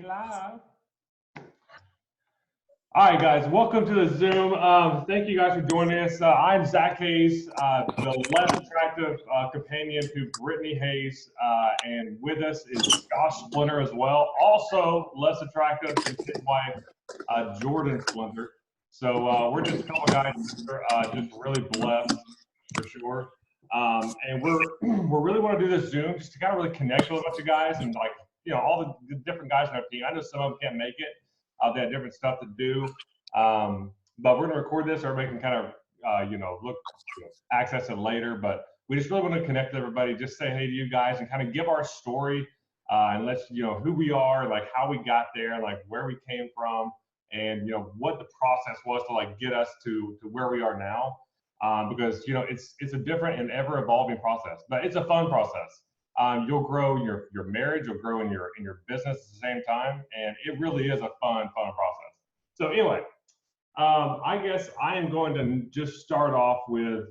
We live. All right, guys, welcome to the Zoom. Thank you guys for joining us. I'm Zach Hayes, the less attractive companion to Brittany Hayes, and with us is Josh Splinter as well, also less attractive to his wife, Jordan Splinter. So we're just a couple guys here, just really blessed for sure. And we're really want to do this Zoom just to kind of really connect with a bunch of guys and all the different guys on our team. I know some of them can't make it. They have different stuff to do. But we're going to record this. Everybody can kind of, access it later. But we just really want to connect with everybody, just say hey to you guys and kind of give our story and let you know who we are, like how we got there, like where we came from, and what the process was to like get us to where we are now. Because it's a different and ever evolving process, but it's a fun process. You'll grow in your marriage, you'll grow in your business at the same time, and it really is a fun process. So anyway, I guess I am going to just start off with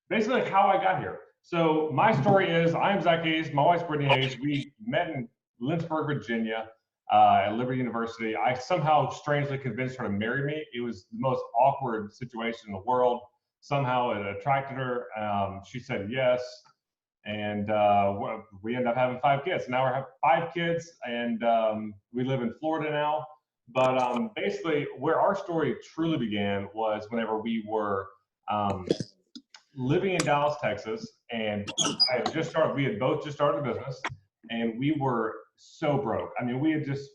basically how I got here. So my story is I'm Zach Hayes, my wife's Brittany Hayes. We met in Lynchburg, Virginia, at Liberty University. I somehow strangely convinced her to marry me. It was the most awkward situation in the world. Somehow it attracted her. She said yes. And we ended up having 5 kids. Now we have 5 kids, and we live in Florida now. But basically, where our story truly began was whenever we were living in Dallas, Texas, and we had both just started a business, and we were so broke. I mean, we had just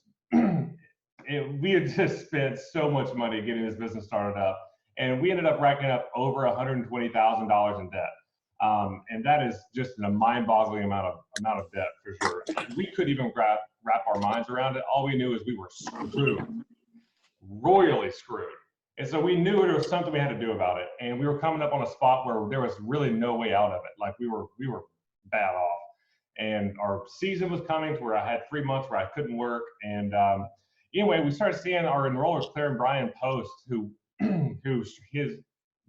spent so much money getting this business started up, and we ended up racking up over $120,000 in debt. And that is just a mind-boggling amount of debt for sure. We couldn't even wrap our minds around it. All we knew is we were screwed, royally screwed. And so we knew there was something we had to do about it. And we were coming up on a spot where there was really no way out of it. Like we were bad off. And our season was coming to where I had 3 months where I couldn't work. And anyway, we started seeing our enrollers, Claire and Brian Post,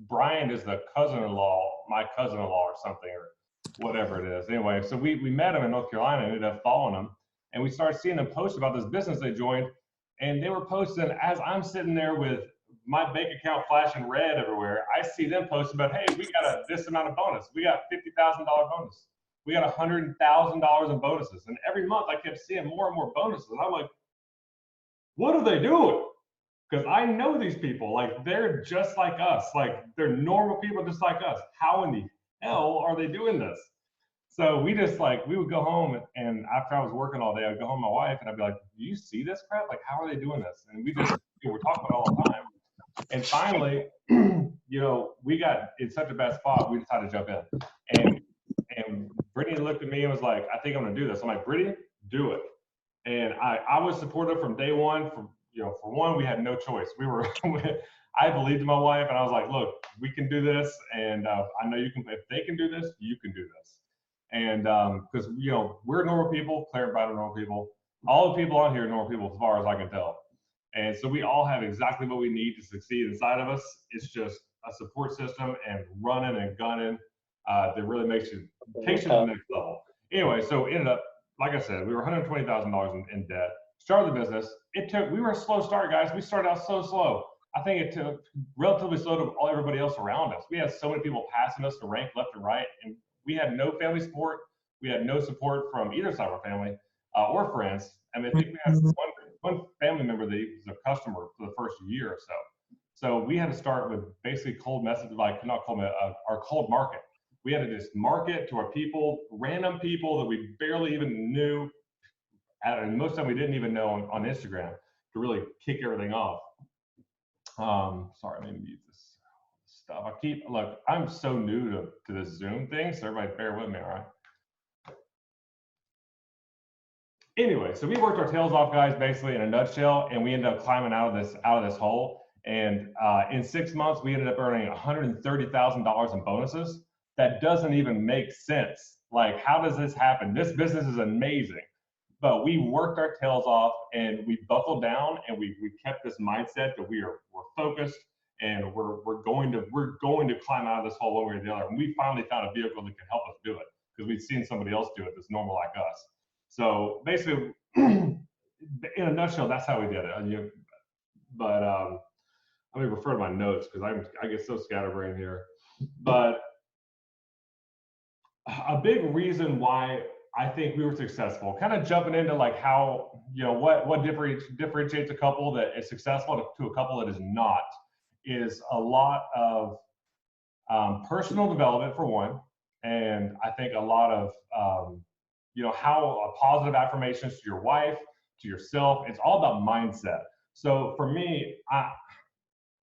Brian is the cousin-in-law, my cousin-in-law or something, or whatever it is. Anyway, so we met him in North Carolina and ended up following him. And we started seeing them post about this business they joined. And they were posting as I'm sitting there with my bank account flashing red everywhere. I see them posting about, hey, we got this amount of bonus. We got $50,000 bonus. We got $100,000 in bonuses. And every month I kept seeing more and more bonuses. And I'm like, what are they doing? Because I know these people, like they're just like us, like they're normal people just like us. How in the hell are they doing this? So we would go home, and after I was working all day, I'd go home to my wife and I'd be like, do you see this crap? Like, how are they doing this? And we're talking about it all the time. And finally, we got in such a bad spot, we decided to jump in. And Brittany looked at me and was like, I think I'm gonna do this. I'm like, Brittany, do it. And I was supportive from day one. For one, we had no choice. I believed in my wife, and I was like, look, we can do this, and I know you can. If they can do this, you can do this. And because we're normal people, Claire and Brian are normal people. All the people on here are normal people, as far as I can tell. And so we all have exactly what we need to succeed inside of us. It's just a support system and running and gunning that really takes you to the next level. Anyway, so ended up, like I said, we were $120,000 in debt. Started the business. We were a slow start, guys. We started out so slow. I think it took relatively slow to everybody else around us. We had so many people passing us to rank left and right, and we had no family support. We had no support from either side of our family or friends. I mean, I think we had one family member that was a customer for the first year or so. So we had to start with basically cold message, our cold market. We had to just market to our people, random people that we barely even knew. And most of them we didn't even know on Instagram to really kick everything off. Sorry, let me mute this stuff. I'm so new to this Zoom thing, so everybody bear with me, all right? Anyway, so we worked our tails off, guys, basically in a nutshell, and we ended up climbing out of this hole. And in 6 months, we ended up earning $130,000 in bonuses. That doesn't even make sense. Like, how does this happen? This business is amazing. But we worked our tails off and we buckled down, and we kept this mindset that we're focused, and we're going to climb out of this hole one way or the other. And we finally found a vehicle that can help us do it because we'd seen somebody else do it that's normal like us. So basically, in a nutshell, that's how we did it. But let me refer to my notes because I get so scatterbrained here. But a big reason why I think we were successful, kind of jumping into like how, what differentiates a couple that is successful to a couple that is not, is a lot of personal development for one. And I think a lot of, how positive affirmations to your wife, to yourself, it's all about mindset. So for me,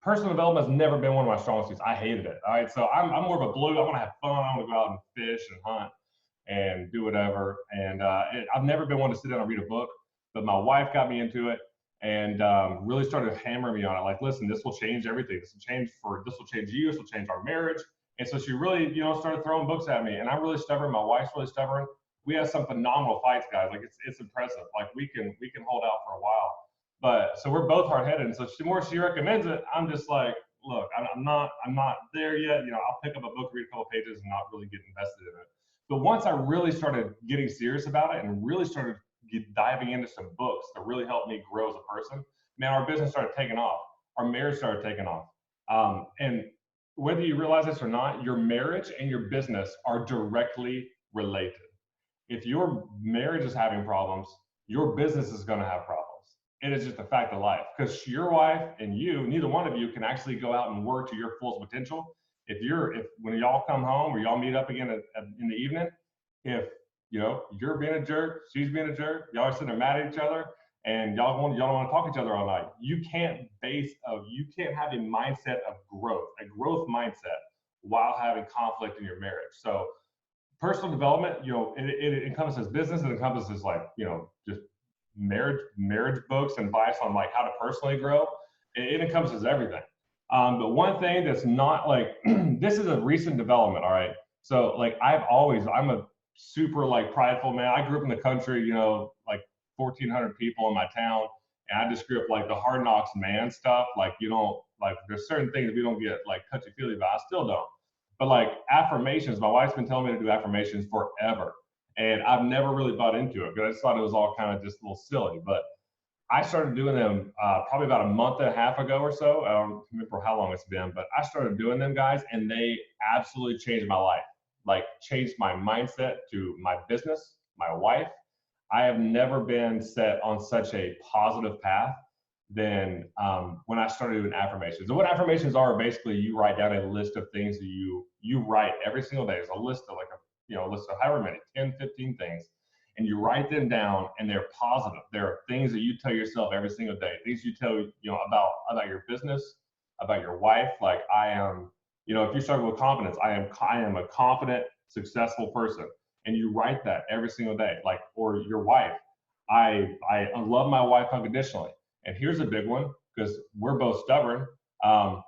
personal development has never been one of my strong suits. I hated it. All right. So I'm more of a blue. I want to have fun. I want to go out and fish and hunt and do whatever. And I've never been one to sit down and read a book, but my wife got me into it and really started hammering me on it. Like, listen, this will change everything. This will change you. This will change our marriage. And so she really, started throwing books at me. And I'm really stubborn. My wife's really stubborn. We have some phenomenal fights, guys. Like it's impressive. Like we can hold out for a while. But so we're both hard-headed, and so the more she recommends it, I'm just like, look, I'm not there yet. I'll pick up a book, read a couple pages, and not really get invested in it. But once I really started getting serious about it and really started diving into some books that really helped me grow as a person, man, our business started taking off. Our marriage started taking off. And whether you realize this or not, your marriage and your business are directly related. If your marriage is having problems, your business is going to have problems. It is just a fact of life, because your wife and you, neither one of you can actually go out and work to your full potential. If when y'all come home or y'all meet up again in the evening, if you're being a jerk, she's being a jerk, y'all are sitting there mad at each other, and y'all don't want to talk to each other all night. You can't have a mindset of growth, a growth mindset, while having conflict in your marriage. So personal development, it encompasses business, it encompasses like, just marriage books and advice on like how to personally grow. It encompasses everything. But one thing that's not like, this is a recent development. All right. So like I'm a super like prideful man. I grew up in the country, like 1,400 people in my town. And I just grew up like the hard knocks man stuff. Like, there's certain things we don't get like touchy feely about. I still don't. But like affirmations, my wife's been telling me to do affirmations forever. And I've never really bought into it because I just thought it was all kind of just a little silly. But I started doing them probably about a month and a half ago or so. I don't remember how long it's been, but I started doing them, guys, and they absolutely changed my life. Like changed my mindset to my business, my wife. I have never been set on such a positive path than when I started doing affirmations. And what affirmations are, basically you write down a list of things that you write every single day. It's a list of like a list of however many, 10, 15 things, and you write them down, and they're positive. They're things that you tell yourself every single day, things you tell, about your business, about your wife. Like I am, if you start with confidence, I am a confident, successful person. And you write that every single day. Like, or your wife, I love my wife unconditionally. And here's a big one, because we're both stubborn. I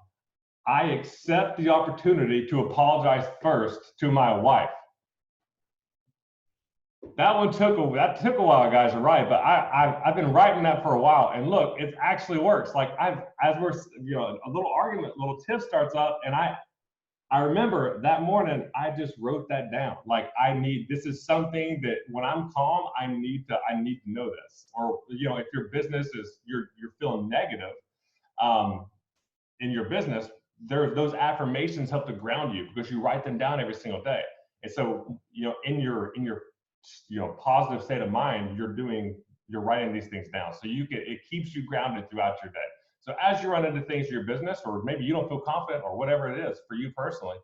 accept the opportunity to apologize first to my wife. That took a while, guys, to write, but I've been writing that for a while, and look, it actually works. Like as we're, a little argument, a little tiff starts up, and I remember that morning I just wrote that down. Like this is something that when I'm calm, I need to know this. Or if your business is you're feeling negative in your business, those affirmations help to ground you because you write them down every single day. And so in your positive state of mind, you're writing these things down. So it keeps you grounded throughout your day. So as you run into things in your business, or maybe you don't feel confident, or whatever it is for you personally,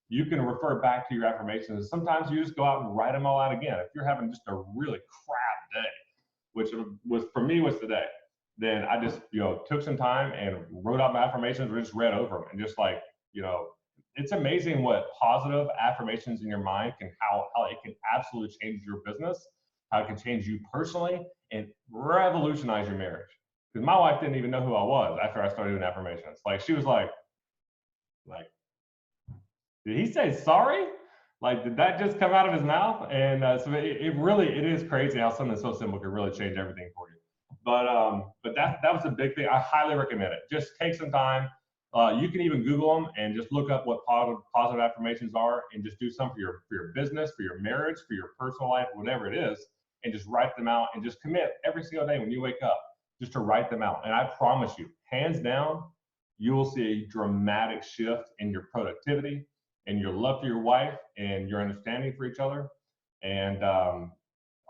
you can refer back to your affirmations. Sometimes you just go out and write them all out again. If you're having just a really crap day, which was for me was today, then I just took some time and wrote out my affirmations, or just read over them, and just like it's amazing what positive affirmations in your mind how it can absolutely change your business, how it can change you personally, and revolutionize your marriage. Because my wife didn't even know who I was after I started doing affirmations. Like she was like, did he say sorry? Like, did that just come out of his mouth? And so it is crazy how something so simple can really change everything for you. But that was a big thing. I highly recommend it. Just take some time. You can even Google them and just look up what positive affirmations are, and just do some for your business, for your marriage, for your personal life, whatever it is. and just write them out and just commit every single day when you wake up, just to write them out. And I promise you, hands down, you will see a dramatic shift in your productivity and your love for your wife and your understanding for each other and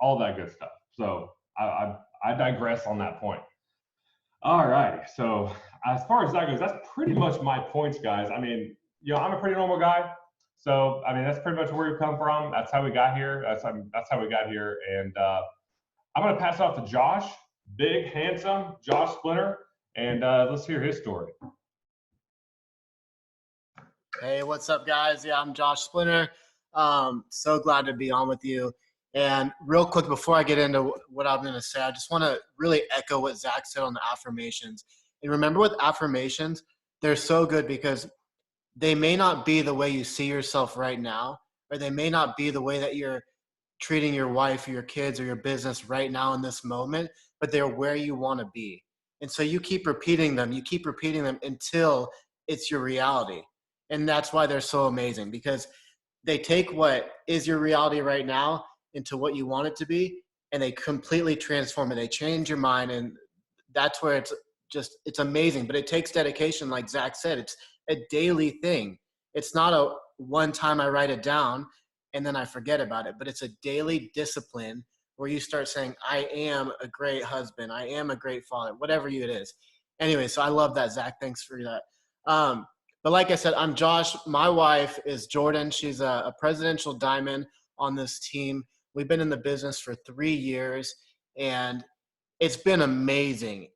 all that good stuff. So I digress on that point. All right. So as far as that goes, that's pretty much my points, guys. I mean, I'm a pretty normal guy. So, I mean, that's pretty much where we come from. That's how we got here. That's how we got here. And I'm going to pass it off to Josh, big, handsome Josh Splinter. And let's hear his story. Hey, what's up, guys? Yeah, I'm Josh Splinter. So glad to be on with you. And real quick, before I get into what I'm going to say, I just want to really echo what Zach said on the affirmations. And remember, with affirmations, they're so good because they may not be the way you see yourself right now, or they may not be the way that you're treating your wife or your kids or your business right now in this moment, but they're where you want to be. And so you keep repeating them until it's your reality. And that's why they're so amazing, because they take what is your reality right now into what you want it to be, and they completely transform it. They change your mind, and that's where it's amazing. But it takes dedication, like Zach said. It's a daily thing. It's not a one time I write it down and then I forget about it, but it's a daily discipline where you start saying, I am a great husband, I am a great father, whatever it is. Anyway, so I love that, Zach. Thanks for that. But like I said, I'm Josh. My wife is Jordan. She's a presidential diamond on this team. We've been in the business for 3 years, and it's been amazing.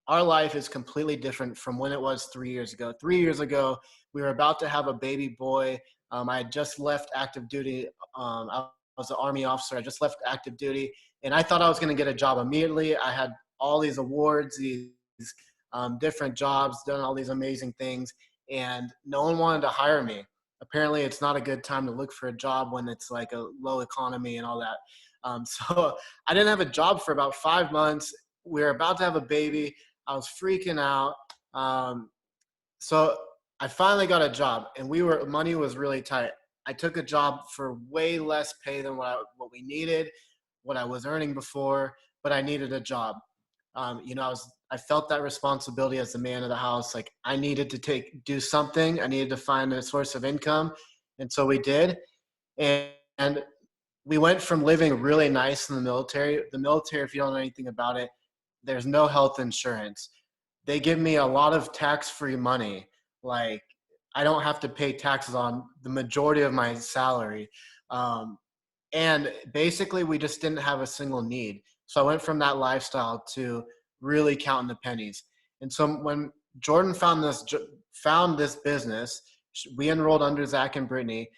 Our life is completely different from when it was 3 years ago. 3 years ago, we were about to have a baby boy. I had just left active duty. I was an Army officer. I just left active duty, and I thought I was going to get a job immediately. I had all these awards, these different jobs, done all these amazing things, and no one wanted to hire me. Apparently, it's not a good time to look for a job when it's like a low economy and all that. So I didn't have a job for about 5 months. We were about to have a baby. I was freaking out. So I finally got a job, and money was really tight. I took a job for way less pay than what we needed, what I was earning before, but I needed a job. I felt that responsibility as the man of the house. Like, I needed to do something. I needed to find a source of income. And so we did. And we went from living really nice in the military. The military, if you don't know anything about it, there's no health insurance. They give me a lot of tax-free money. Like, I don't have to pay taxes on the majority of my salary. And basically, we just didn't have a single need. So I went from that lifestyle to really counting the pennies. And so when Jordan found this business, we enrolled under Zach and Brittany.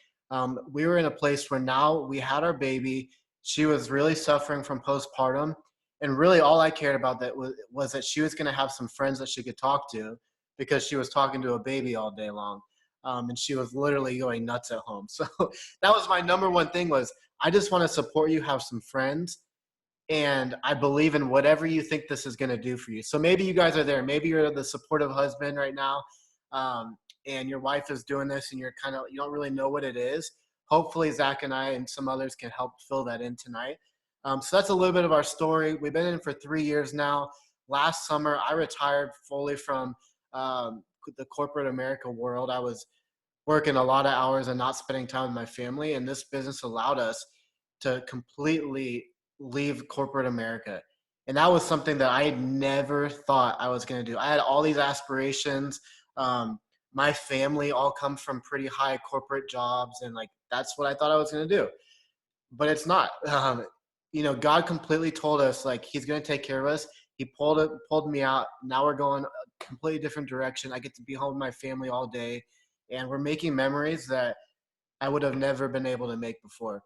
We were in a place where now we had our baby. She was really suffering from postpartum. And really all I cared about was that she was going to have some friends that she could talk to, because she was talking to a baby all day long. And she was literally going nuts at home. So that was my number one thing, was I just want to support you, have some friends, and I believe in whatever you think this is going to do for you. So maybe you guys are there. Maybe you're the supportive husband right now, and your wife is doing this, and you don't really know what it is. Hopefully Zach and I and some others can help fill that in tonight. So that's a little bit of our story. We've been in for 3 years now. Last summer, I retired fully from the corporate America world. I was working a lot of hours and not spending time with my family, and this business allowed us to completely leave corporate America. And that was something that I had never thought I was going to do. I had all these aspirations. My family all come from pretty high corporate jobs, and like, that's what I thought I was going to do. But it's not. God completely told us, like, he's going to take care of us. He pulled me out. Now we're going a completely different direction. I get to be home with my family all day, and we're making memories that I would have never been able to make before.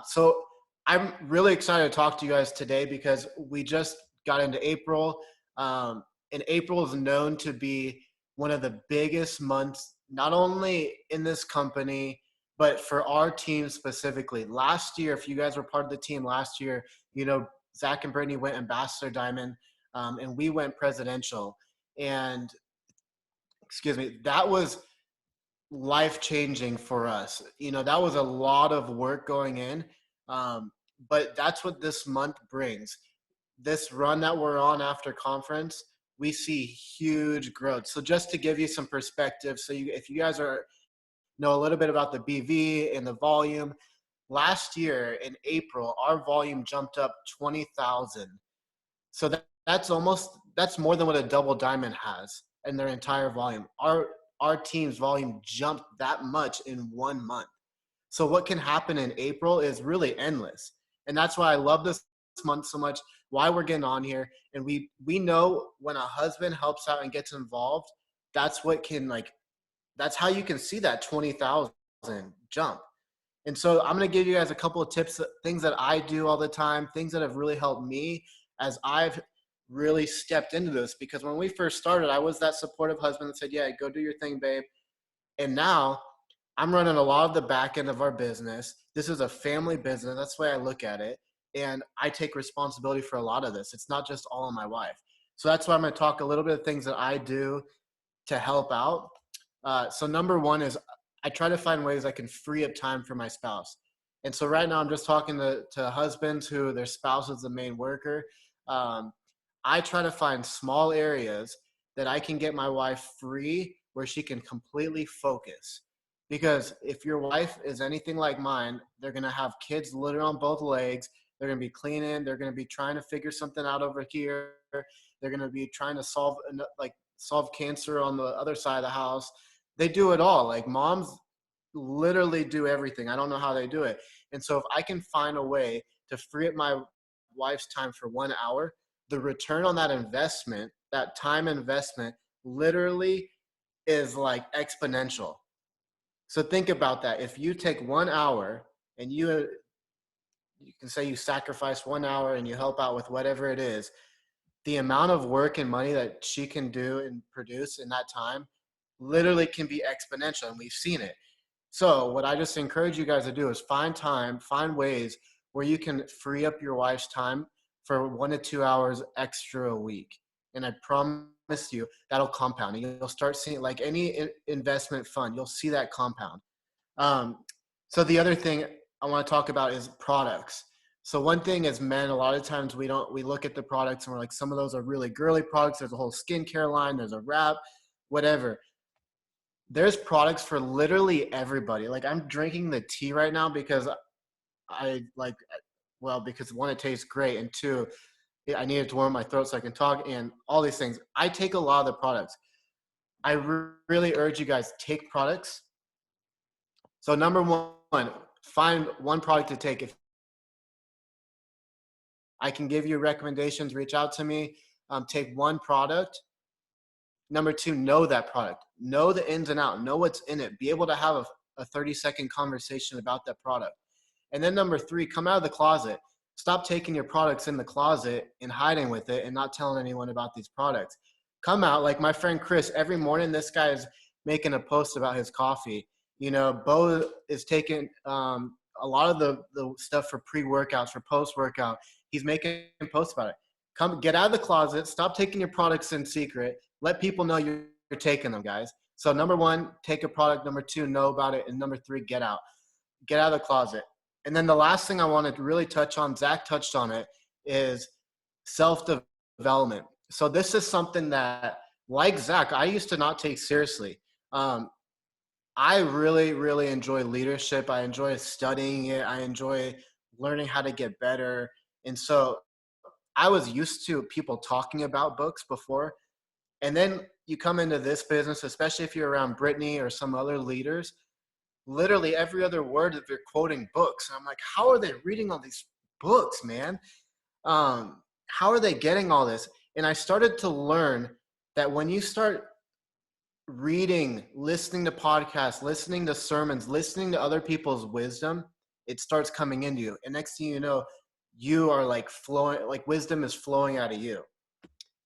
So I'm really excited to talk to you guys today, because we just got into April. And April is known to be one of the biggest months, not only in this company, but for our team specifically. Last year, if you guys were part of the team last year, Zach and Brittany went Ambassador Diamond, and we went Presidential. And, that was life-changing for us. That was a lot of work going in. but that's what this month brings. This run that we're on after conference, we see huge growth. So just to give you some perspective, so if you guys know a little bit about the BV and the volume, last year in April, our volume jumped up 20,000. So that's more than what a double diamond has in their entire volume. Our team's volume jumped that much in 1 month. So what can happen in April is really endless. And that's why I love this month so much, why we're getting on here. And we know when a husband helps out and gets involved, that's what can that's how you can see that 20,000 jump. And so I'm going to give you guys a couple of tips, things that I do all the time, things that have really helped me as I've really stepped into this. Because when we first started, I was that supportive husband that said, yeah, go do your thing, babe. And now I'm running a lot of the back end of our business. This is a family business. That's the way I look at it. And I take responsibility for a lot of this. It's not just all on my wife. So that's why I'm going to talk a little bit of things that I do to help out. So number one is I try to find ways I can free up time for my spouse. And so right now I'm just talking to husbands who their spouse is the main worker. I try to find small areas that I can get my wife free where she can completely focus. Because if your wife is anything like mine, they're going to have kids literally on both legs. They're going to be cleaning. They're going to be trying to figure something out over here. They're going to be trying to solve cancer on the other side of the house. They do it all. Like moms literally do everything. I don't know how they do it. And so if I can find a way to free up my wife's time for 1 hour, the return on that investment, that time investment, literally is like exponential. So think about that. If you take 1 hour and you can say you sacrifice 1 hour and you help out with whatever it is, the amount of work and money that she can do and produce in that time literally can be exponential, and we've seen it. So what I just encourage you guys to do is find ways where you can free up your wife's time for 1 to 2 hours extra a week. And I promise you that'll compound. And you'll start seeing, like any investment fund, you'll see that compound. So the other thing I want to talk about is products. So one thing as men, a lot of times we look at the products and we're like, some of those are really girly products. There's a whole skincare line, there's a wrap, whatever. There's products for literally everybody. Like I'm drinking the tea right now because because one, it tastes great, and two, I needed to warm my throat so I can talk, and all these things. I take a lot of the products. I really urge you guys, take products. So number one, find one product to take. If I can give you recommendations, reach out to me. Take one product. Number two, know that product. Know the ins and outs. Know what's in it. Be able to have a 30-second conversation about that product. And then number three, come out of the closet. Stop taking your products in the closet and hiding with it and not telling anyone about these products. Come out, like my friend Chris, every morning this guy is making a post about his coffee. You know, Bo is taking a lot of the stuff for pre-workouts, for post-workout. He's making posts about it. Come, get out of the closet. Stop taking your products in secret. Let people know you're taking them, guys. So number one, take a product. Number two, know about it. And number three, get out. Get out of the closet. And then the last thing I want to really touch on, Zach touched on it, is self-development. So this is something that, like Zach, I used to not take seriously. I really, really enjoy leadership. I enjoy studying it. I enjoy learning how to get better. And so I was used to people talking about books before. And then you come into this business, especially if you're around Brittany or some other leaders, literally every other word that they're quoting books. And I'm like, how are they reading all these books, man? How are they getting all this? And I started to learn that when you start reading, listening to podcasts, listening to sermons, listening to other people's wisdom, it starts coming into you. And next thing you know, you are like flowing, like wisdom is flowing out of you.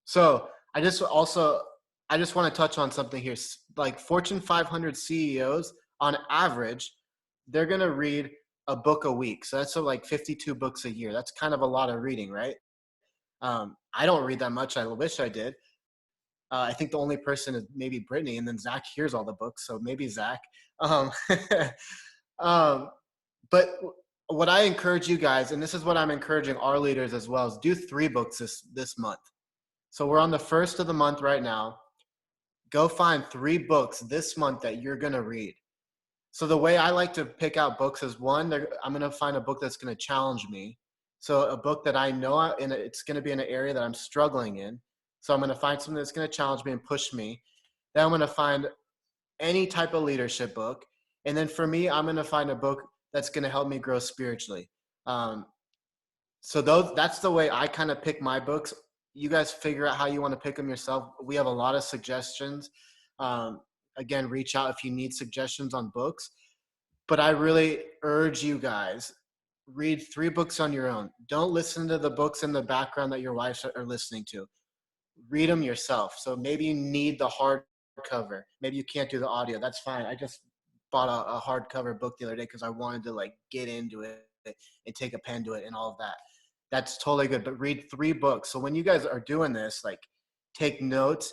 So I just want to touch on something here. Like Fortune 500 CEOs, on average, they're going to read a book a week. So that's like 52 books a year. That's kind of a lot of reading, right? I don't read that much. I wish I did. I think the only person is maybe Brittany, and then Zach hears all the books. So maybe Zach. But what I encourage you guys, and this is what I'm encouraging our leaders as well, is do 3 books this month. So we're on the first of the month right now. Go find 3 books this month that you're going to read. So the way I like to pick out books is one, I'm going to find a book that's going to challenge me. So a book that I know, and it's going to be in an area that I'm struggling in. So I'm going to find something that's going to challenge me and push me. Then I'm going to find any type of leadership book. And then for me, I'm going to find a book that's going to help me grow spiritually. Um, so that's the way I kind of pick my books. You guys figure out how you want to pick them yourself. We have a lot of suggestions. Um, Again, reach out if you need suggestions on books. But I really urge you guys, read 3 books on your own. Don't listen to the books in the background that your wives are listening to. Read them yourself. So maybe you need the hardcover. Maybe you can't do the audio. That's fine. I just bought a hardcover book the other day because I wanted to like get into it and take a pen to it and all of that. That's totally good. But read 3 books. So when you guys are doing this, like take notes,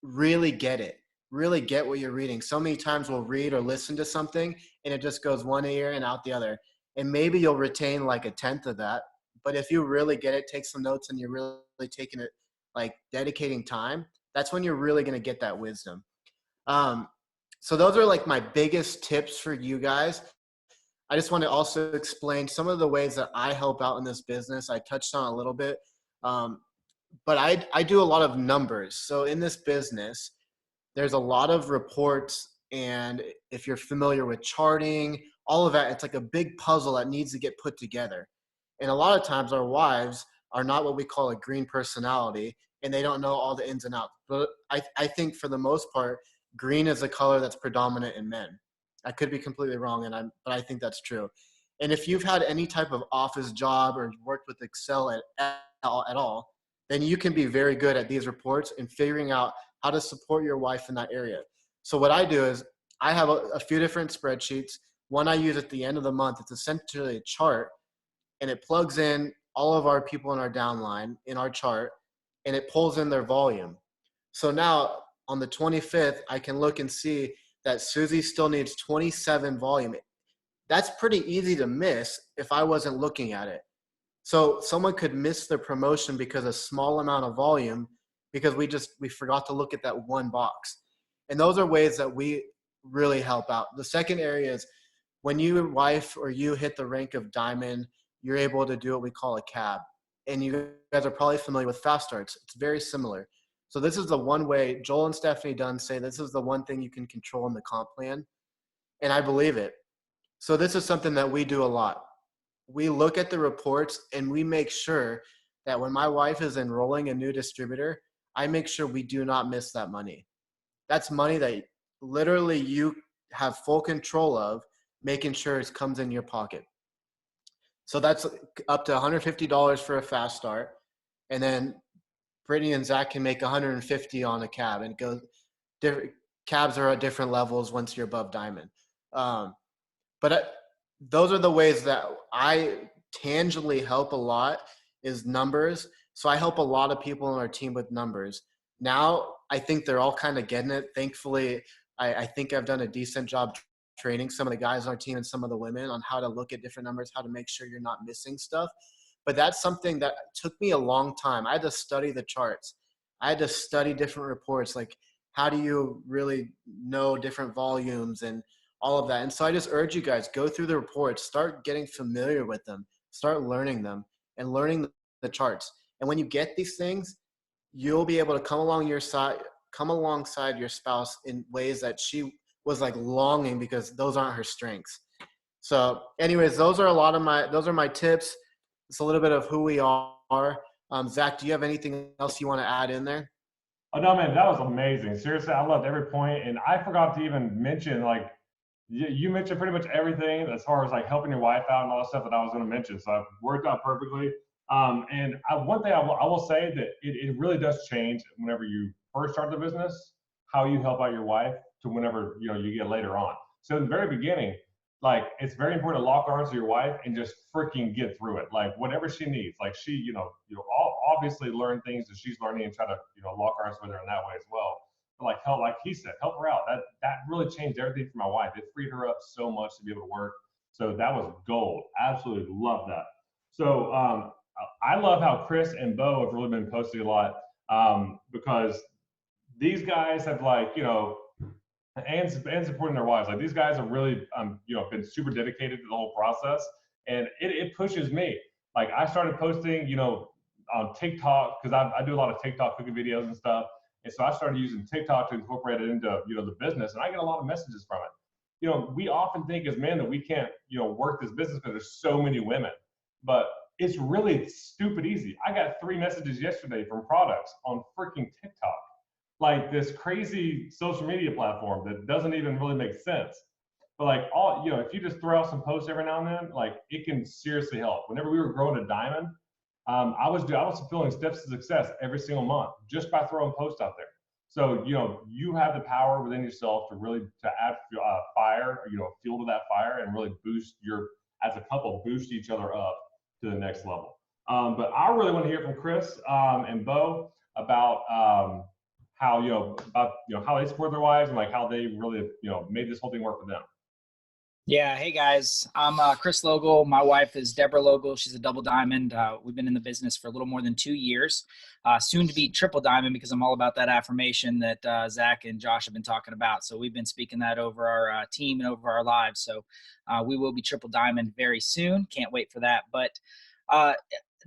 really get it. Really get what you're reading. So many times we'll read or listen to something and it just goes one ear and out the other. And maybe you'll retain like a tenth of that. But if you really get it, take some notes and you're really taking it, like dedicating time, that's when you're really going to get that wisdom. Um, so those are like my biggest tips for you guys. I just want to also explain some of the ways that I help out in this business. I touched on a little bit, um, but I do a lot of numbers. So in this business, there's a lot of reports, and if you're familiar with charting, all of that, it's like a big puzzle that needs to get put together. And a lot of times our wives are not what we call a green personality, and they don't know all the ins and outs. But I think for the most part, green is a color that's predominant in men. I could be completely wrong, but I think that's true. And if you've had any type of office job or worked with Excel at all, then you can be very good at these reports and figuring out how to support your wife in that area. So what I do is I have a few different spreadsheets. One I use at the end of the month. It's essentially a chart, and it plugs in all of our people in our downline in our chart, and it pulls in their volume. So now on the 25th, I can look and see that Susie still needs 27 volume. That's pretty easy to miss if I wasn't looking at it. So someone could miss their promotion because a small amount of volume, because we forgot to look at that one box. And those are ways that we really help out. The second area is when your wife or you hit the rank of diamond, you're able to do what we call a cab. And you guys are probably familiar with fast starts. It's very similar. So this is the one way Joel and Stephanie Dunn say this is the one thing you can control in the comp plan. And I believe it. So this is something that we do a lot. We look at the reports and we make sure that when my wife is enrolling a new distributor, I make sure we do not miss that money. That's money that literally you have full control of, making sure it comes in your pocket. So that's up to $150 for a fast start. And then Brittany and Zach can make 150 on a cab, and it goes different. Cabs are at different levels once you're above diamond. But those are the ways that I tangibly help a lot is numbers. So I help a lot of people in our team with numbers. Now I think they're all kind of getting it. Thankfully, I think I've done a decent job training some of the guys on our team and some of the women on how to look at different numbers, how to make sure you're not missing stuff. But that's something that took me a long time. I had to study the charts. I had to study different reports, like how do you really know different volumes and all of that. And so I just urge you guys, go through the reports, start getting familiar with them, start learning them and learning the charts. And when you get these things, you'll be able to come alongside your spouse in ways that she was like longing, because those aren't her strengths. So anyways, those are my tips. It's a little bit of who we are. Zach, do you have anything else you want to add in there? Oh no, man, that was amazing. Seriously, I loved every point, and I forgot to even mention like you mentioned pretty much everything as far as like helping your wife out and all that stuff that I was going to mention. So it worked out perfectly. One thing I will say that it really does change whenever you first start the business, how you help out your wife to whenever you get later on. So in the very beginning, like it's very important to lock arms with your wife and just freaking get through it. Like whatever she needs, like she, obviously learn things that she's learning and try to, lock arms with her in that way as well. But like help, like he said, help her out. That really changed everything for my wife. It freed her up so much to be able to work. So that was gold. Absolutely love that. So I love how Chris and Bo have really been posting a lot, because these guys have, like, and supporting their wives. Like, these guys have really, been super dedicated to the whole process, and it pushes me. Like, I started posting, on TikTok, because I do a lot of TikTok cooking videos and stuff, and so I started using TikTok to incorporate it into the business, and I get a lot of messages from it. We often think as men that we can't work this business because there's so many women, but it's really stupid easy. I got 3 messages yesterday from products on freaking TikTok, like this crazy social media platform that doesn't even really make sense. But like, if you just throw out some posts every now and then, like, it can seriously help. Whenever we were growing a diamond, I was fulfilling steps to success every single month just by throwing posts out there. So you have the power within yourself to really add fire, fuel to that fire, and really boost as a couple, boost each other up to the next level. But I really want to hear from Chris and Bo about how how they support their wives, and like how they really made this whole thing work for them. Yeah. Hey guys, I'm Chris Logal. My wife is Deborah Logal. She's a double diamond. We've been in the business for a little more than 2 years, soon to be triple diamond, because I'm all about that affirmation that Zach and Josh have been talking about. So we've been speaking that over our team and over our lives. So we will be triple diamond very soon. Can't wait for that. But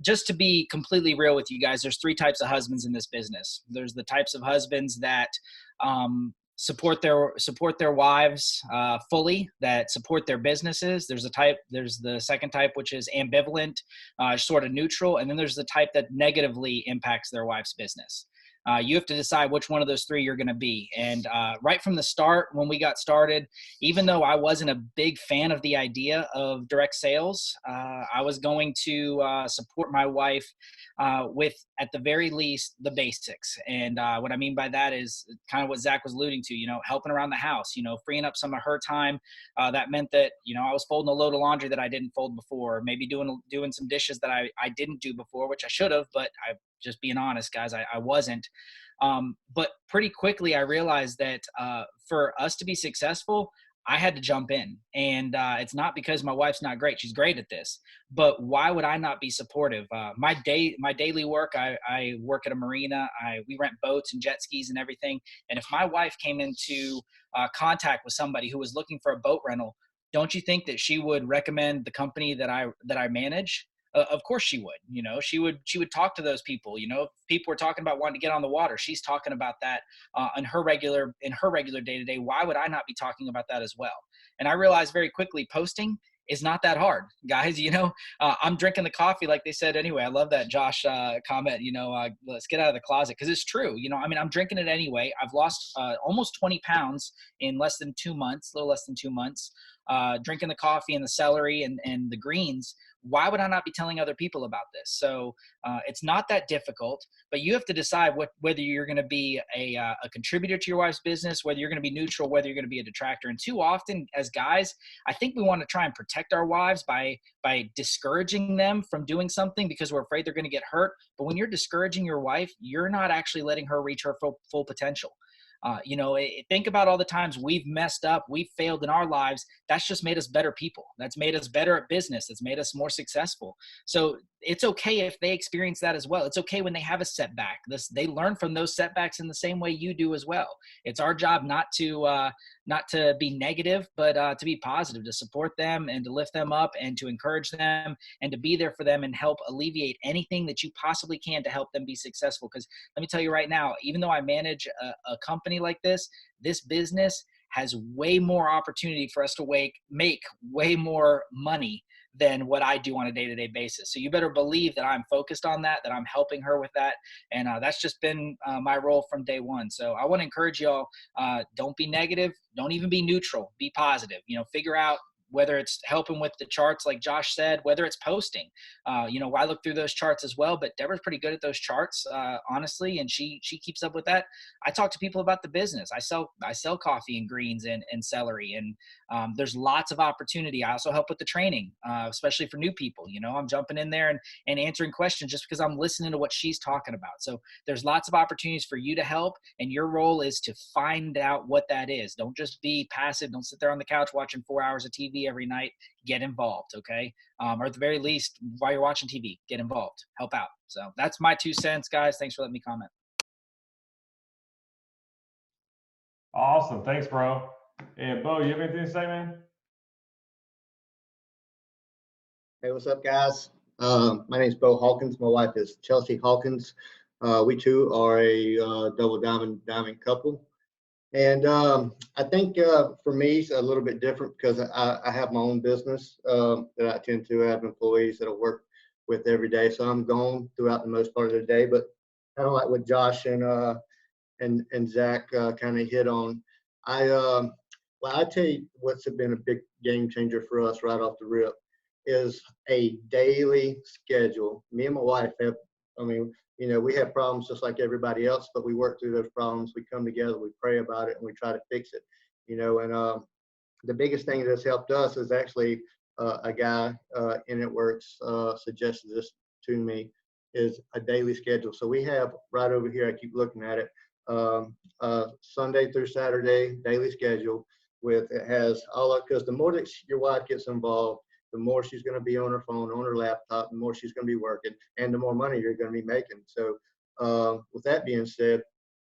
just to be completely real with you guys, there's 3 types of husbands in this business. There's the types of husbands that support their wives fully, that support their businesses. There's the second type, which is ambivalent, sort of neutral, and then there's the type that negatively impacts their wife's business. You have to decide which one of those 3 you're going to be. And right from the start, when we got started, even though I wasn't a big fan of the idea of direct sales, I was going to support my wife with, at the very least, the basics. And what I mean by that is kind of what Zach was alluding to, helping around the house, freeing up some of her time. That meant that, I was folding a load of laundry that I didn't fold before, maybe doing some dishes that I didn't do before, which I should have, but just being honest, guys, I wasn't. But pretty quickly, I realized that for us to be successful, I had to jump in. And it's not because my wife's not great. She's great at this. But why would I not be supportive? My daily work, I work at a marina. We rent boats and jet skis and everything. And if my wife came into contact with somebody who was looking for a boat rental, don't you think that she would recommend the company that I manage? Of course she would. She would talk to those people. If people were talking about wanting to get on the water, she's talking about that in her regular day to day. Why would I not be talking about that as well? And I realized very quickly, posting is not that hard, guys. I'm drinking the coffee, like they said. Anyway, I love that Josh comment. Let's get out of the closet, because it's true. I'm drinking it anyway. I've lost almost 20 pounds in less than 2 months, a little less than 2 months. Drinking the coffee and the celery and the greens. Why would I not be telling other people about this? So it's not that difficult, but you have to decide whether you're going to be a contributor to your wife's business, whether you're going to be neutral, whether you're going to be a detractor. And too often as guys, I think we want to try and protect our wives by discouraging them from doing something because we're afraid they're going to get hurt. But when you're discouraging your wife, you're not actually letting her reach her full potential. Think about all the times we've messed up, we've failed in our lives. That's just made us better people. That's made us better at business. It's made us more successful. So it's okay if they experience that as well. It's okay when they have a setback. They learn from those setbacks in the same way you do as well. It's our job not to be negative, but to be positive, to support them and to lift them up and to encourage them and to be there for them and help alleviate anything that you possibly can to help them be successful. Because let me tell you right now, even though I manage a company like this business has way more opportunity for us to make way more money than what I do on a day-to-day basis. So you better believe that I'm focused on that I'm helping her with that. And that's just been my role from day one. So I want to encourage y'all, don't be negative. Don't even be neutral. Be positive. Figure out whether it's helping with the charts, like Josh said, whether it's posting. I look through those charts as well, but Deborah's pretty good at those charts, honestly, and she keeps up with that. I talk to people about the business. I sell coffee and greens and celery, and there's lots of opportunity. I also help with the training, especially for new people. I'm jumping in there and answering questions just because I'm listening to what she's talking about. So there's lots of opportunities for you to help, and your role is to find out what that is. Don't just be passive. Don't sit there on the couch watching 4 hours of TV TV every night, get involved, okay? Or at the very least, while you're watching TV, get involved, help out. So that's my 2 cents, guys. Thanks for letting me comment. Awesome. Thanks, bro. And Bo, you have anything to say, man? Hey, what's up, guys? My name is Bo Hawkins. My wife is Chelsea Hawkins. We two are a double diamond couple. And I think for me, it's a little bit different because I have my own business that I tend to have employees that I work with every day. So I'm gone throughout the most part of the day. But kind of like what Josh and Zach kind of hit on, well, I tell you what's been a big game changer for us right off the rip is a daily schedule. Me and my wife have, I mean, you know, we have problems just like everybody else, but we work through those problems. We come together, we pray about it, and we try to fix it, you know. And the biggest thing that's helped us is actually a guy in It Works suggested this to me, is a daily schedule. So we have right over here, I keep looking at it, Sunday through Saturday daily schedule with, it has all of, because the more that your wife gets involved, the more she's going to be on her phone, on her laptop, the more she's going to be working, and the more money you're going to be making. So with that being said,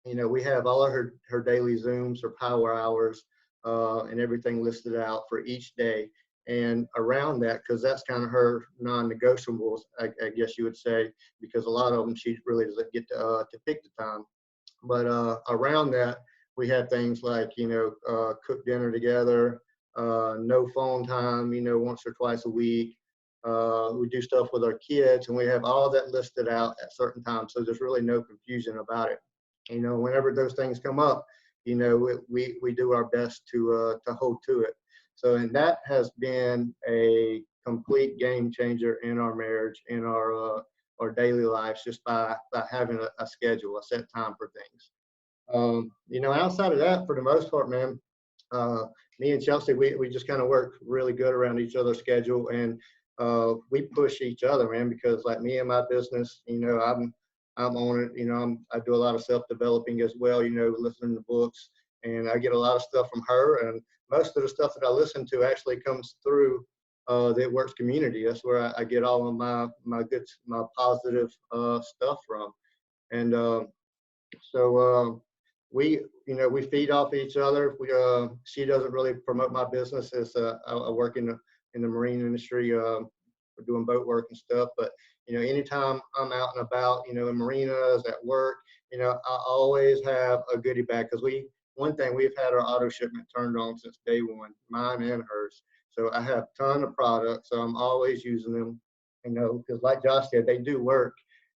you know, we have all of her daily Zooms, her power hours, and everything listed out for each day. And around that, because that's kind of her non-negotiables, I guess you would say, because a lot of them she really doesn't get to pick the time. But around that, we have things like, you know, cook dinner together, no phone time, you know, once or twice a week. We do stuff with our kids, and we have all that listed out at certain times. So there's really no confusion about it. You know, whenever those things come up, you know, we do our best to hold to it. So, and that has been a complete game changer in our marriage, in our daily lives, just by having a schedule, a set time for things. You know, outside of that, for the most part, man, me and Chelsea, we just kind of work really good around each other's schedule, and we push each other, man, because like me and my business, you know, I'm on it, you know, I do a lot of self-developing as well, you know, listening to books, and I get a lot of stuff from her, and most of the stuff that I listen to actually comes through the It Works community. That's where I get all of my positive stuff from. And so we, you know, we feed off each other. She doesn't really promote my business as I work in the marine industry, doing boat work and stuff. But you know, anytime I'm out and about, you know, in marinas, at work, you know, I always have a goodie bag, because one thing, we've had our auto shipment turned on since day one, mine and hers. So I have a ton of products, so I'm always using them, you know, because like Josh said, they do work.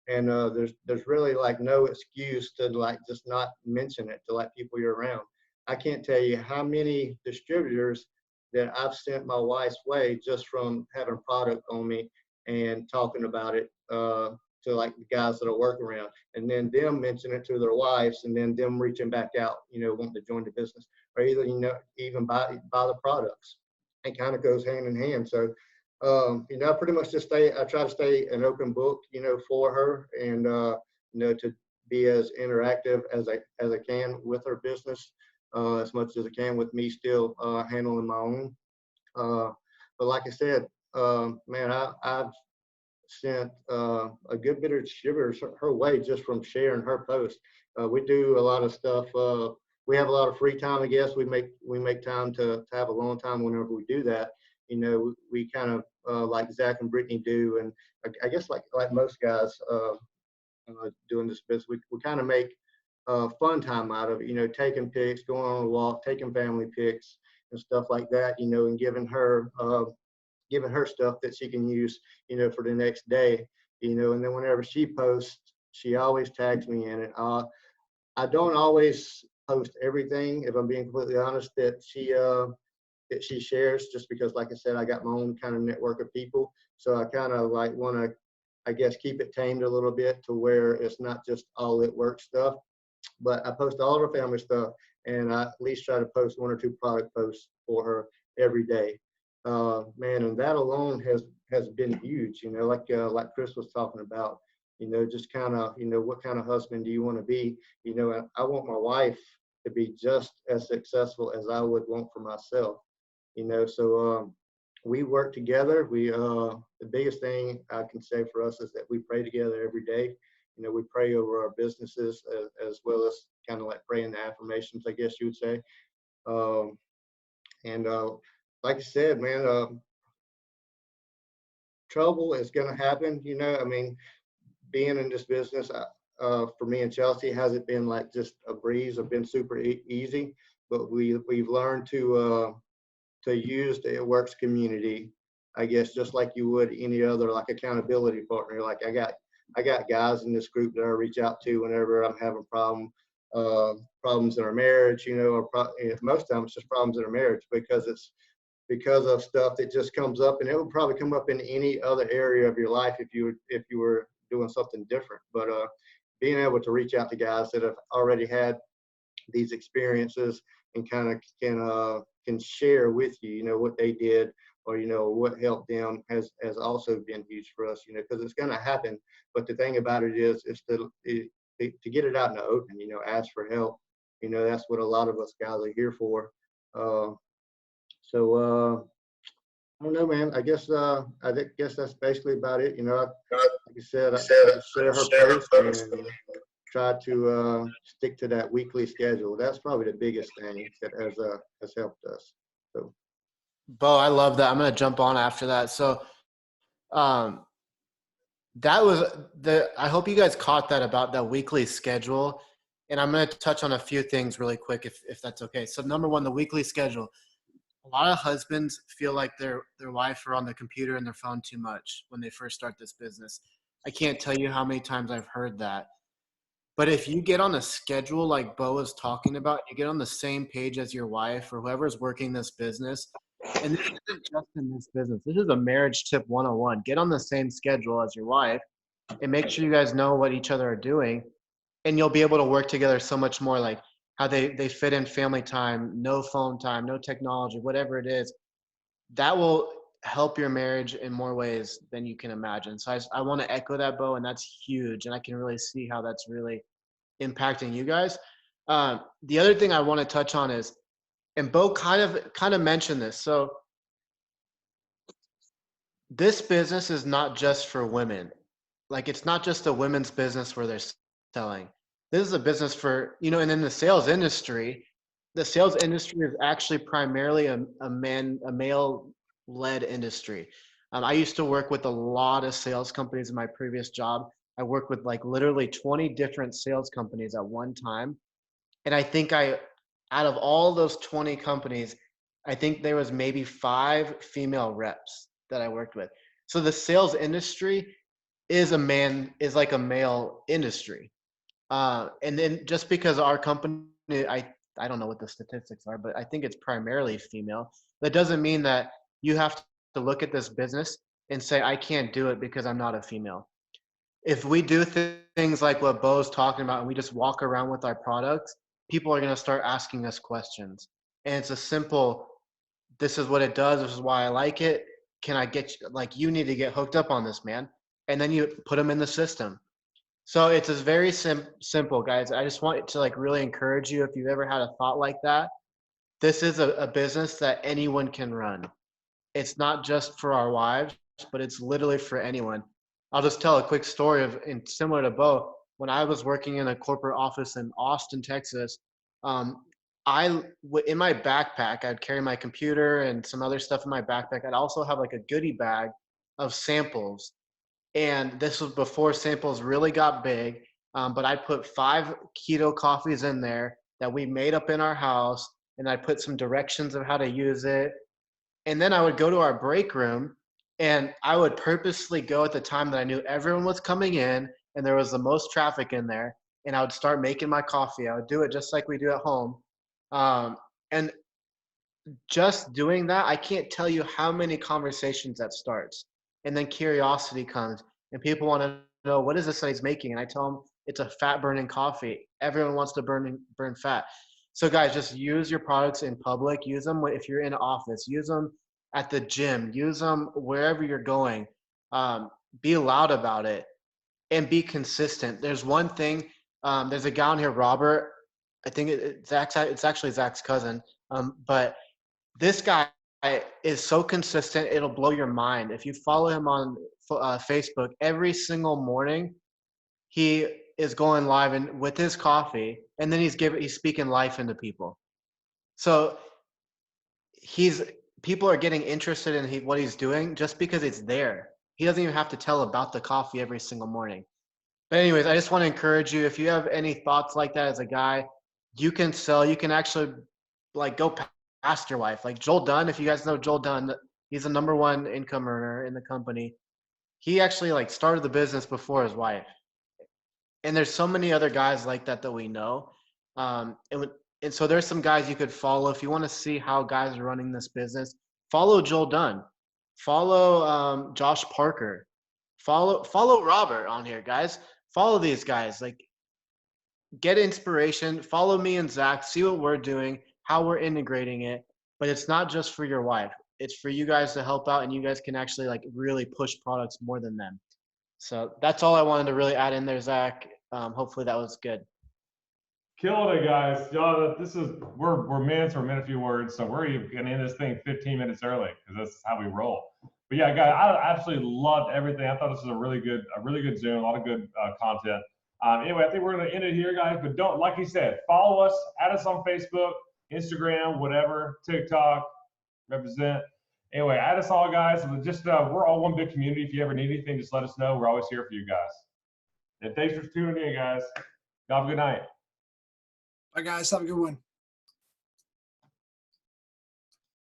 And there's really like no excuse to like just not mention it to like people you're around. I can't tell you how many distributors that I've sent my wife's way just from having product on me and talking about it to like the guys that I work around, and then them mention it to their wives, and then them reaching back out, you know, wanting to join the business, or either, you know, even buy the products. It kind of goes hand in hand. So you know, I pretty much I try to stay an open book, you know, for her, and, you know, to be as interactive as I can with her business, as much as I can with me still handling my own. But like I said, man, I've sent a good bit of distributors her way just from sharing her post. We do a lot of stuff. We have a lot of free time, I guess. We make time to have a long time whenever we do that. You know, we kind of like Zach and Brittany do, and I guess like most guys doing this business, we kind of make fun time out of it. You know, taking pics, going on a walk, taking family pics and stuff like that. You know, and giving her stuff that she can use, you know, for the next day. You know, and then whenever she posts, she always tags me in it. I don't always post everything, if I'm being completely honest, that she shares, just because, like I said, I got my own kind of network of people. So I kind of like want to, I guess, keep it tamed a little bit to where it's not just all It Works stuff. But I post all of her family stuff, and I at least try to post 1 or 2 product posts for her every day. Man, and that alone has been huge. You know, like Chris was talking about. You know, just kind of, you know, what kind of husband do you want to be? You know, I want my wife to be just as successful as I would want for myself. You know, so we work together. The biggest thing I can say for us is that we pray together every day. You know, we pray over our businesses as well as kind of like praying the affirmations, I guess you would say. Um, and like I said, man, trouble is going to happen. You know, I mean, being in this business, for me and Chelsea, hasn't been like just a breeze or been super easy, but we've learned to use the It Works community, I guess, just like you would any other like accountability partner. Like I got guys in this group that I reach out to whenever I'm having problems in our marriage, you know, or most times it's just problems in our marriage because of stuff that just comes up, and it would probably come up in any other area of your life if you were doing something different. But being able to reach out to guys that have already had these experiences and kind of can share with you, you know, what they did or, you know, what helped them has also been huge for us, you know, because it's going to happen. But the thing about it is to get it out in the open, you know, ask for help. You know, that's what a lot of us guys are here for. I don't know, man. I guess that's basically about it. You know, like I said, I share her post and try to stick to that weekly schedule. That's probably the biggest thing that has helped us. So, Bo, I love that. I'm gonna jump on after that. So, that was I hope you guys caught that about that weekly schedule, and I'm gonna touch on a few things really quick if that's okay. So, number one, the weekly schedule. A lot of husbands feel like their wife are on the computer and their phone too much when they first start this business. I can't tell you how many times I've heard that. But if you get on a schedule like Bo is talking about, you get on the same page as your wife or whoever's working this business, and this isn't just in this business. This is a marriage tip 101. Get on the same schedule as your wife and make sure you guys know what each other are doing, and you'll be able to work together so much more, like how they fit in family time, no phone time, no technology, whatever it is. That will help your marriage in more ways than you can imagine. So I want to echo that, Bo, and that's huge. And I can really see how that's really impacting you guys. The other thing I want to touch on is, and Bo kind of mentioned this. So this business is not just for women. Like, it's not just a women's business where they're selling. This is a business for, you know, and in the sales industry is actually primarily a male-led industry. I used to work with a lot of sales companies in my previous job. I worked with like literally 20 different sales companies at one time. And I think out of all those 20 companies, I think there was maybe 5 female reps that I worked with. So the sales industry is like a male industry. And then just because our company, I don't know what the statistics are, but I think it's primarily female. That doesn't mean that you have to look at this business and say, I can't do it because I'm not a female. If we do things like what Bo's talking about and we just walk around with our products, people are going to start asking us questions. And it's a simple, this is what it does. This is why I like it. Can I get you, like, you need to get hooked up on this, man. And then you put them in the system. So it's a very simple, guys. I just want to like really encourage you, if you've ever had a thought like that, this is a business that anyone can run. It's not just for our wives, but it's literally for anyone. I'll just tell a quick story and similar to Bo. When I was working in a corporate office in Austin, Texas, in my backpack, I'd carry my computer and some other stuff in my backpack. I'd also have like a goodie bag of samples. And this was before samples really got big. But I put 5 keto coffees in there that we made up in our house. And I put some directions of how to use it. And then I would go to our break room, and I would purposely go at the time that I knew everyone was coming in and there was the most traffic in there. And I would start making my coffee. I would do it just like we do at home. And just doing that, I can't tell you how many conversations that starts. And then curiosity comes, and people want to know, what is this that he's making? And I tell them it's a fat burning coffee. Everyone wants to burn fat. So guys, just use your products in public. Use them if you're in an office. Use them at the gym. Use them wherever you're going. Be loud about it and be consistent. There's one thing. There's a guy on here, Robert. I think it's actually Zach's cousin. But this guy is so consistent, it'll blow your mind. If you follow him on Facebook, every single morning, he is going live and with his coffee, and then he's speaking life into people. So people are getting interested in what he's doing just because it's there. He doesn't even have to tell about the coffee every single morning. But anyways, I just want to encourage you, if you have any thoughts like that as a guy, you can sell. You can actually like go past your wife. Like Joel Dunn, if you guys know Joel Dunn, he's the #1 income earner in the company. He actually like started the business before his wife. And there's so many other guys like that we know. And so there's some guys you could follow if you want to see how guys are running this business. Follow Joel Dunn. Follow Josh Parker. Follow Robert on here, guys. Follow these guys. Like, get inspiration. Follow me and Zach. See what we're doing, how we're integrating it. But it's not just for your wife. It's for you guys to help out, and you guys can actually like really push products more than them. So that's all I wanted to really add in there, Zach. Hopefully that was good. Killing it, guys. Y'all, we're minutes, we're a minute, a few words, so we're gonna end this thing 15 minutes early because that's how we roll. But yeah, guys, I absolutely loved everything. I thought this was a really good Zoom, a lot of good content. Anyway, I think we're gonna end it here, guys. But don't, like he said, follow us, add us on Facebook, Instagram, whatever, TikTok, represent. Anyway, add us all, guys. Just we're all one big community. If you ever need anything, just let us know. We're always here for you guys. And thanks for tuning in, guys. Y'all have a good night. Bye, guys. Have a good one.